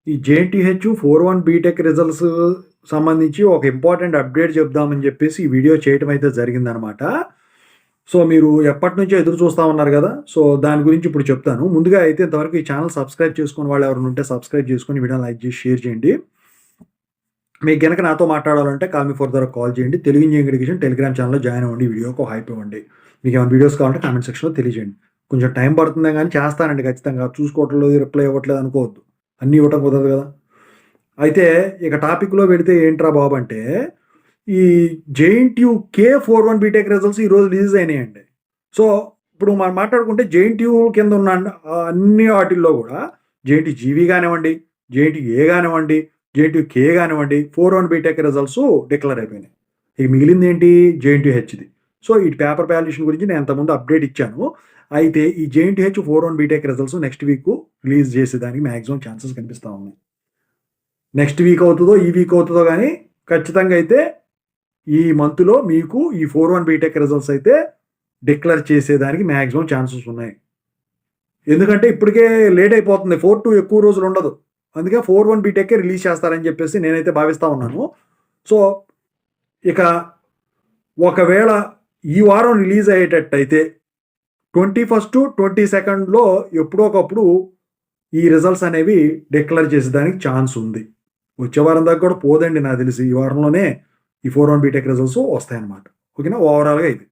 ఈ JNTH 4-1 BTech results సంబంధించి ఒక ఇంపార్టెంట్ అప్డేట్ చెప్దామని చెప్పేసి ఈ వీడియో చేయటం అయితే జరిగిందనమాట. సో, మీరు ఎప్పటినుంచో ఎదురు చూస్తా ఉన్నారు గదా! సో, దాని గురించి ఇప్పుడు చెప్తాను. ముందుగా అయితే ఇంతవరకు ఈ ఛానల్ సబ్స్క్రైబ్ చేసుకుని వాళ్ళు ఎవరైనా ఉంటే సబ్స్క్రైబ్ చేసుకొని వీడియోని లైక్ చేసి షేర్ చేయండి. మీకు గనక నాతో మాట్లాడాలంటే కాల్ మీ ఫర్దర్ కాల్ చేయండి. తెలుగు ఇంజినీరింగ్ ఎడ్యుకేషన్ టెలిగ్రామ్ ఛానల్‌లో జాయిన్ అవ్వండి. వీడియోకి ఒక హైప్ ఇవ్వండి. మీకేమైనా వీడియోస్ కావాలంటే కామెంట్ సెక్షన్‌లో తెలియజేయండి. కొంచెం టైం పడుతుందే గానీ చేస్తానండి ఖచ్చితంగా. చూసుకోవట్లేదు, రిప్లై ఇవ్వట్లేదు అనుకోవద్దు. అన్నీ ఇవ్వటం కుదరదు గదా! అయితే ఇక టాపిక్‌లో పెడితే ఏంట్రా బాబు అంటే, ఈ జేఎన్‌టీయూ K41 బీటెక్ రిజల్ట్స్ ఈరోజు రిలీజ్ అయినాయండి. సో, ఇప్పుడు మనం మాట్లాడుకుంటే జేఎన్‌టీయూ కింద ఉన్న అన్ని వాటిల్లో గూడా జేఎన్‌టీయూ జీవీ గానివ్వండి, జేఎన్‌టీయూ ఏ గానివ్వండి, జేఎన్‌టీయూ కే గానివ్వండి 41 బీటెక్ రిజల్ట్స్ డిక్లేర్ అయిపోయినాయి. ఇక మిగిలిందేంటి జేఎన్‌టీయూ హెచ్‌ది. సో, ఈ పేపర్ వాల్యుయేషన్ గురించి నేను ఇంతకుముందు అప్డేట్ ఇచ్చాను. అయితే ఈ JNTH 41 BTech results next week release చేసేదానికి మాక్సిమం ఛాన్సెస్ కనిపిస్తా ఉన్నాయి. నెక్స్ట్ వీక్ అవుతదో, ఈ వీక్ అవుతదో గానీ ఖచ్చితంగా అయితే ఈ మంత్‌లో మీకు ఈ 41 బీటెక్ రిజల్ట్స్ అయితే డిక్లేర్ చేసేదానికి మాక్సిమం ఛాన్సెస్ ఉన్నాయి. ఎందుకంటే ఇప్పటికే లేట్ అయిపోతుంది. 4-2 ఎక్కువ రోజులు ఉండదు. అందుకే 41 బీటెక్కే రిలీజ్ చేస్తారని చెప్పేసి నేనైతే భావిస్తా ఉన్నాను. సో, ఇక ఒకవేళ ఈ వారం రిలీజ్ అయ్యేటట్టయితే 21, 22లో ఎప్పుడో ఒకప్పుడు ఈ రిజల్ట్స్ అనేవి డిక్లేర్ చేసేదానికి ఛాన్స్ ఉంది. వచ్చే వారం దాకా కూడా పోదండి నాకు తెలిసి. ఈ వారంలోనే ఈ 41 బీటెక్ రిజల్ట్స్ వస్తాయన్నమాట. ఓకేనా? ఓవరాల్‌గా ఇది.